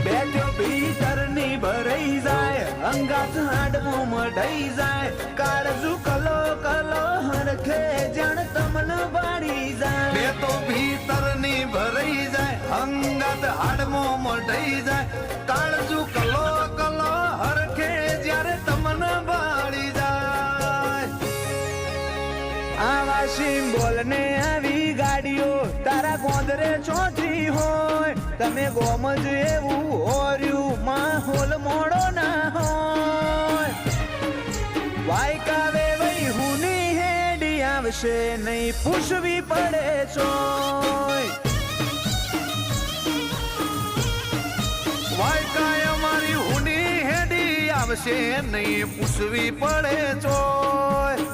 બેઠો ભીતરની ભરાઈ જાય અંગાત હાડમો મઢાઈ જાય કાળજુ કલો કલો હરખે જાણ તમન વાળી જાય બે તો ભીતરની ભરાઈ જાય અંગાત હાડમો મઢાઈ જાય કાળજુ કલો કલો હરખે જ્યારે તમન વાળી જાય આવા સિમ્બોલ ને આવી ગાડીઓ તારા ગોંદરે ચોથી હોય તમે ગોમજ એવું હોર્યું માહોલ મોડો ના હોય વાયકાવે વઈ હુની હેડી આવશે નહીં પૂછવી પડે ચોય વાયકાય અમારી હુની હેડી આવશે નહીં પૂછવી પડે ચોય